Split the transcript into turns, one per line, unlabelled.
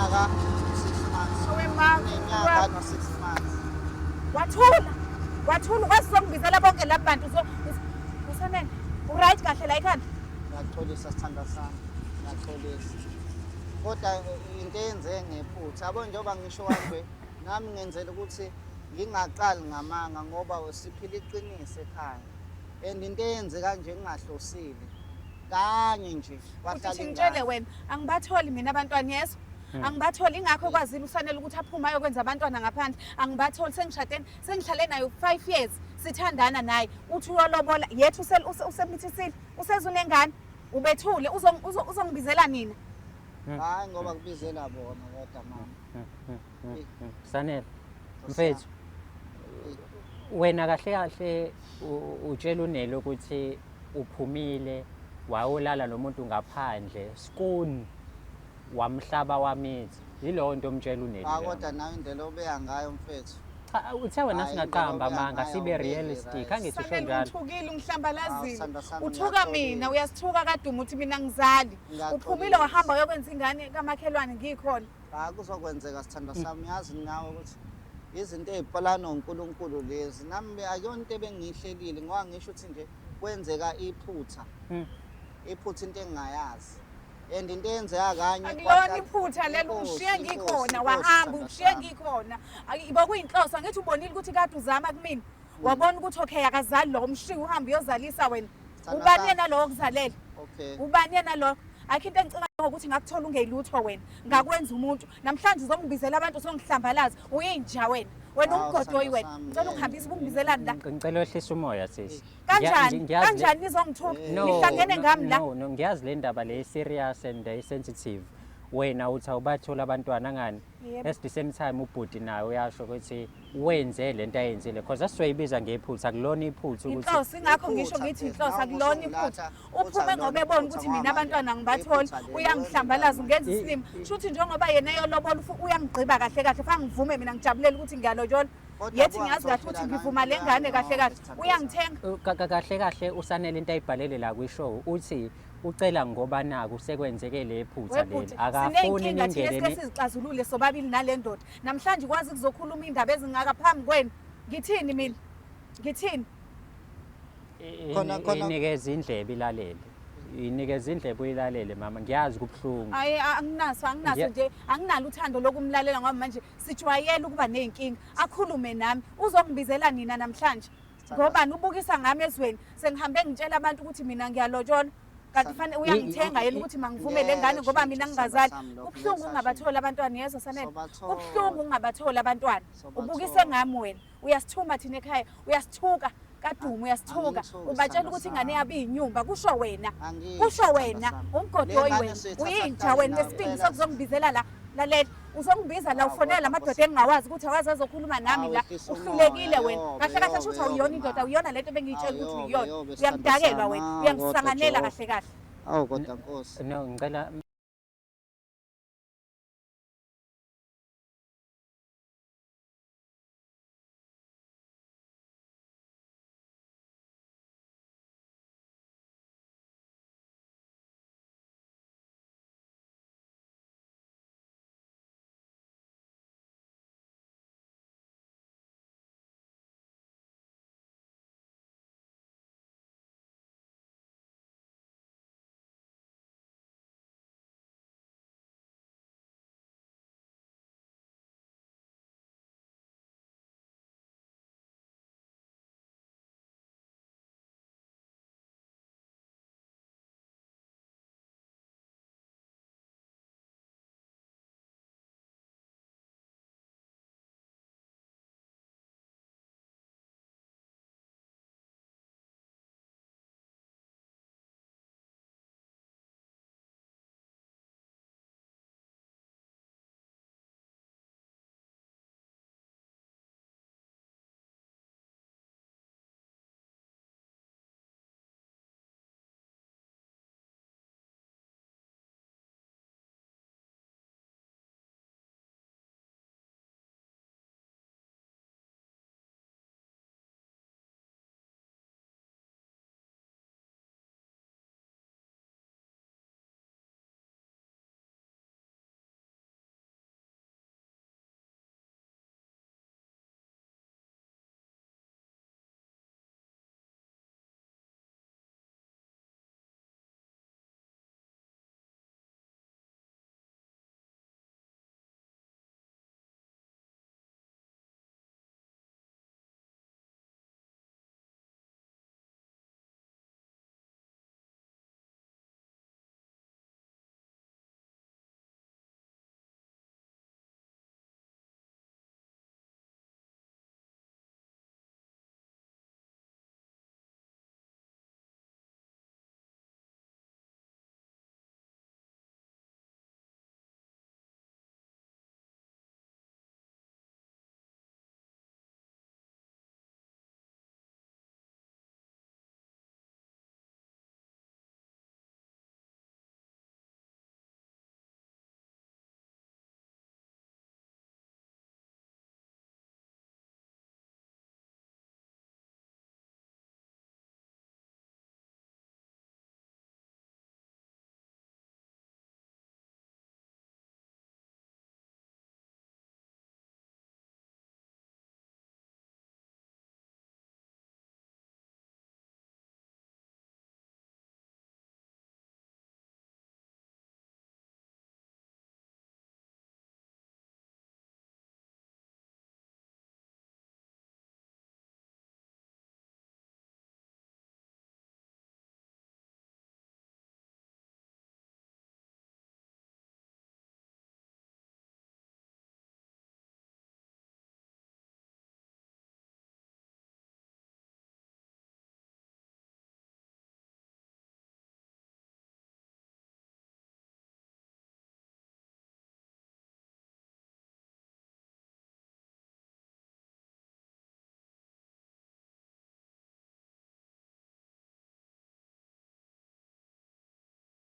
neminyaka 6 months. Neminyaka no-6 months.
Wathula kwasizongibizela bonke laba bantu usanene uright kahle la ekhanda.
Ngiyaxolisa sithanda sami, ngiyaxolisa. Kodwa into eyenzeke ngephutha, yabo njengoba ngisho kanje, nami ngenzela ukuthi ngingaqali ngamanga ngoba siphila iqiniso ekhaya. And into eyenzeka nje ngingahlosile. Kanye nje
kwahlala ngitshele wena angibatholi mina abantwana yeso. Angibatholi ingakho kwazile usanele ukuthi aphuma ayokwenza abantwana ngaphandle. Angibatholi sengihlale nayo 5 years sithandana naye. Uthi uyolobola yethu usemithisile usezunengane ubethule uzongibizela nina.
Hayi ngoba kubizela bona kodwa mama.
Sanele mfethu wena kahle utshela uNeli ukuthi uphumile wayolala nomuntu ngaphandle skuni wamhlaba wamithi yilowo nto omtshela uNeli.
Kodwa nawe indlela obeya ngayo mfethu.
Cha uthe wena singaqamba manga sibe realistic angithi usho njalo.
Uthukile umhlambalazile. Uthuka mina uyasithuka kade umuntu mina ngizali. Uphumile wahamba uyokwenza ingane kamakhelwane ngikhona.
Kuzokwenzeka sithanda sami yazi nawe ukuthi izinto ezipalana noNkulunkulu lezi nami akuyona into ebengihlelile ngoba ngisho ukuthi nje kwenzeka iphutha. Iphutha into engingayazi. And into eyenzeka kanye
akuyona iphutha lelo ushiye ngikhona wahamba ushiye ngikhona yibo kuyinhloso ngithi ubonile ukuthi kade uzama kumina wabona ukuthi okay akazali lo umshiya uhamba uyozalisa wena ubani yena lo okuzalela ubani yena lo akho into engicela ukuthi ngakuthola ungeyilutho wena ngakwenza umuntu namhlanje uzongibizela abantu songihlambalaza uyinja wena umgodoyi wena ngicela ungihambise ungibizelani la
ngicela wehlisa umoya sisi
kanjani nizongithuka nihlangene ngami la
no ngiyazi le ndaba le serious and sensitive wena uthi awubathola abantwana ngani at the same time ubhudi naye uyasho ukuthi wenze lento ayenzile because asizoyibiza ngephutha akulona iphutha ukuthi
inhloso ingakho ngisho ngithi inhloso akulona iphutha uphume ngoba ebona ukuthi mina abantwana ngibatholi uyangihlambalaza ungenza islim shuthi njengoba yena eyolobola uyangigqiba kahle kahle fanele ngivume mina ngijabulela ukuthi ngiyalojola yethi ngiyazi kahle ukuthi ngivuma le ngane kahle kahle uyangithenga
kahle usanele into ayibhalele la kwishow uthi ucela ngoba naku sekwenzeke lephutha leli akafuni ningene
sizixazulule sobabili nale ndoda namhlanje kwazi kuzokhuluma indaba ezingaka phambi kwenu ngithini mina ngithini
inikeza indlebe ilalele inikeza indlebe uyilalele mama ngiyazi kubhlungu
hayi anginaso nje anginalo uthando lokumlalela ngoba manje sijwayele ukuba nezinkinga akhulume nami uzongibizela nina namhlanje ngoba ubukisa ngami ezweni sengihambe ngitshela abantu ukuthi mina ngiyalojola kanti fanele uyangithenga yena ukuthi mangivume le ngane ngoba mina ngingazali ubhlungu ungabathola abantwana yeso sanele ubhlungu ungabathola abantwana ubukise ngami wena uyasithuma thina ekhaya uyasithuka kaDumo uyasithuka ubatshela ukuthi ingane yabi inyumba kusho wena umgodoyi wena uyinja wena lesibindi sokuzongibizela la lalela uzongibiza la ufonela amadoda engingawazi ukuthi awazi azokhuluma nami la uhlulekile wena kahle kahle shuthi awuyona indoda uyona lento bengiyitshela ukuthi uyiyona uyangidakelwa wena uyangisanganela kahle
awu kodwa Nkosi
no ngicela